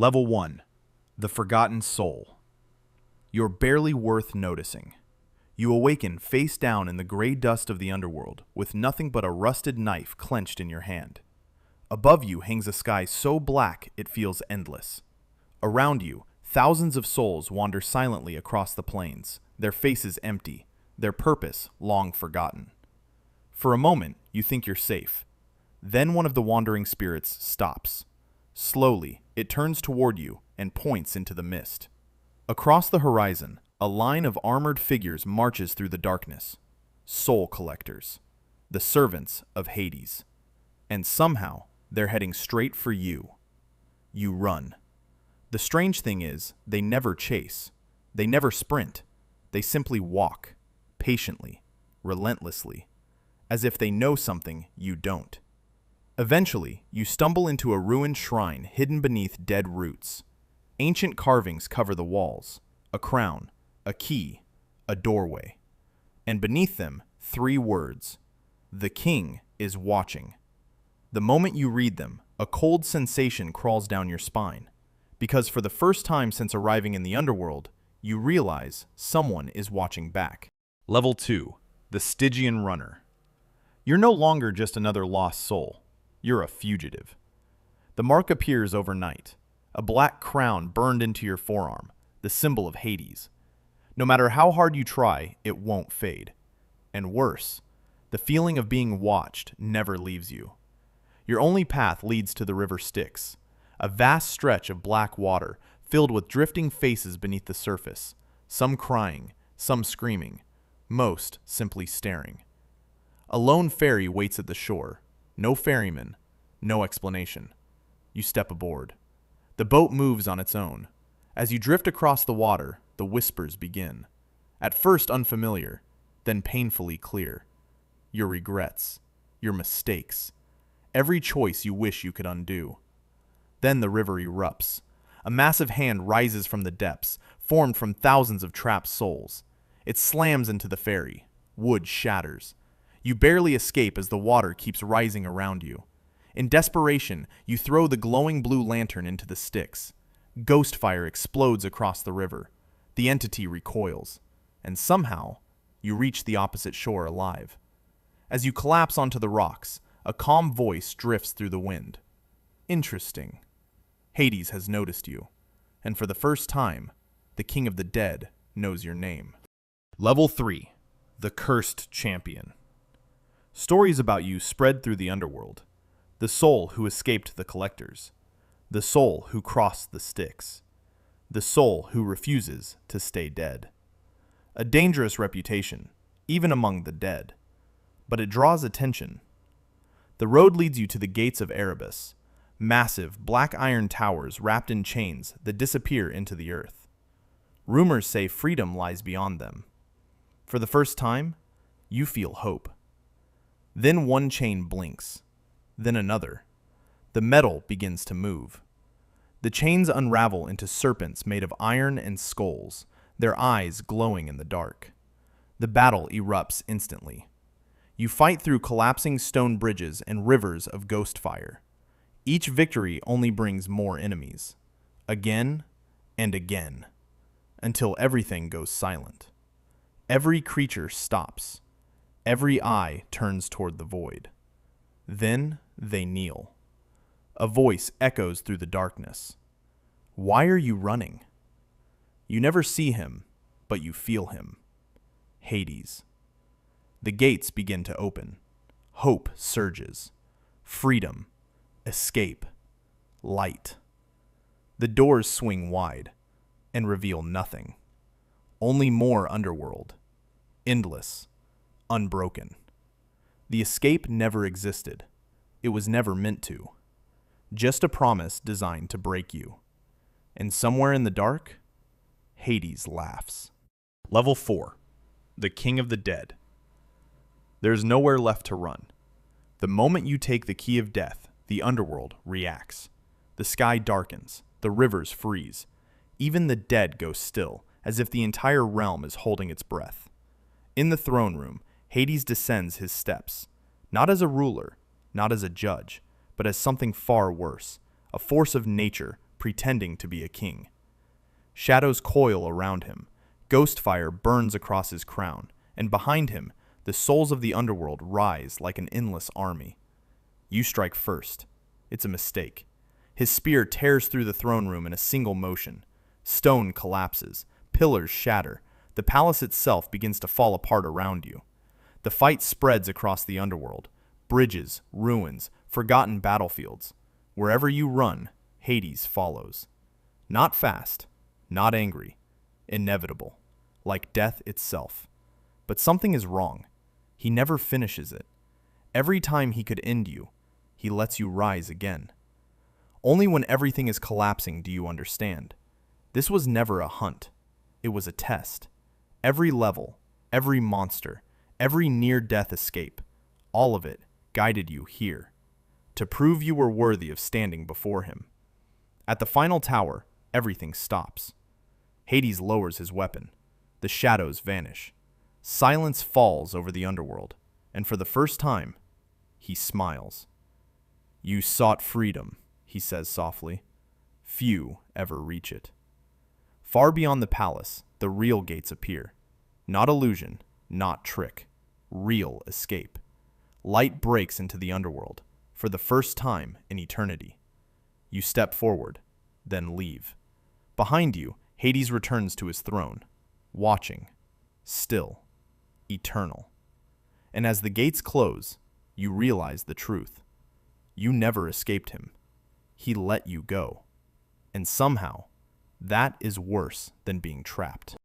Level 1. The Forgotten Soul. You're barely worth noticing. You awaken face down in the gray dust of the underworld, with nothing but a rusted knife clenched in your hand. Above you hangs a sky so black it feels endless. Around you, thousands of souls wander silently across the plains, their faces empty, their purpose long forgotten. For a moment, you think you're safe. Then one of the wandering spirits stops. Slowly, it turns toward you and points into the mist. Across the horizon, a line of armored figures marches through the darkness. Soul collectors, the servants of Hades. And somehow, they're heading straight for you. You run. The strange thing is, they never chase. They never sprint. They simply walk, patiently, relentlessly, as if they know something you don't. Eventually, you stumble into a ruined shrine hidden beneath dead roots. Ancient carvings cover the walls, a crown, a key, a doorway. And beneath them, 3 words. The king is watching. The moment you read them, a cold sensation crawls down your spine. Because for the first time since arriving in the underworld, you realize someone is watching back. Level 2. The Stygion Runner. You're no longer just another lost soul. You're a fugitive. The mark appears overnight. A black crown burned into your forearm, the symbol of Hades. No matter how hard you try, it won't fade. And worse, the feeling of being watched never leaves you. Your only path leads to the river Styx, a vast stretch of black water filled with drifting faces beneath the surface, some crying, some screaming, most simply staring. A lone ferry waits at the shore. No ferryman, no explanation. You step aboard. The boat moves on its own. As you drift across the water, the whispers begin. At first unfamiliar, then painfully clear. Your regrets, your mistakes, every choice you wish you could undo. Then the river erupts. A massive hand rises from the depths, formed from thousands of trapped souls. It slams into the ferry. Wood shatters. You barely escape as the water keeps rising around you. In desperation, you throw the glowing blue lantern into the Styx. Ghost fire explodes across the river. The entity recoils. And somehow, you reach the opposite shore alive. As you collapse onto the rocks, a calm voice drifts through the wind. Interesting. Hades has noticed you. And for the first time, the King of the Dead knows your name. Level 3. The Cursed Champion. Stories about you spread through the underworld. The soul who escaped the collectors. The soul who crossed the Styx. The soul who refuses to stay dead. A dangerous reputation, even among the dead. But it draws attention. The road leads you to the gates of Erebus, massive black iron towers wrapped in chains that disappear into the earth. Rumors say freedom lies beyond them. For the first time, you feel hope. Then one chain blinks, then another. The metal begins to move. The chains unravel into serpents made of iron and skulls, their eyes glowing in the dark. The battle erupts instantly. You fight through collapsing stone bridges and rivers of ghost fire. Each victory only brings more enemies, again and again, until everything goes silent. Every creature stops. Every eye turns toward the void. Then they kneel. A voice echoes through the darkness. Why are you running? You never see him, but you feel him. Hades. The gates begin to open. Hope surges. Freedom. Escape. Light. The doors swing wide and reveal nothing. Only more underworld. Endless. Unbroken. The escape never existed. It was never meant to. Just a promise designed to break you. And somewhere in the dark, Hades laughs. Level 4. The King of the Dead. There's nowhere left to run. The moment you take the key of death, the underworld reacts. The sky darkens. The rivers freeze. Even the dead go still, as if the entire realm is holding its breath. In the throne room, Hades descends his steps, not as a ruler, not as a judge, but as something far worse, a force of nature pretending to be a king. Shadows coil around him, ghost fire burns across his crown, and behind him, the souls of the underworld rise like an endless army. You strike first. It's a mistake. His spear tears through the throne room in a single motion. Stone collapses, pillars shatter, the palace itself begins to fall apart around you. The fight spreads across the underworld. Bridges, ruins, forgotten battlefields. Wherever you run, Hades follows. Not fast, not angry, inevitable, like death itself. But something is wrong. He never finishes it. Every time he could end you, he lets you rise again. Only when everything is collapsing do you understand. This was never a hunt. It was a test. Every level, every monster, every near-death escape, all of it guided you here, to prove you were worthy of standing before him. At the final tower, everything stops. Hades lowers his weapon. The shadows vanish. Silence falls over the underworld, and for the first time, he smiles. "You sought freedom," he says softly. "Few ever reach it." Far beyond the palace, the real gates appear. Not illusion, not trick. Real escape. Light breaks into the underworld, for the first time in eternity. You step forward, then leave. Behind you, Hades returns to his throne, watching, still, eternal. And as the gates close, you realize the truth. You never escaped him. He let you go. And somehow, that is worse than being trapped.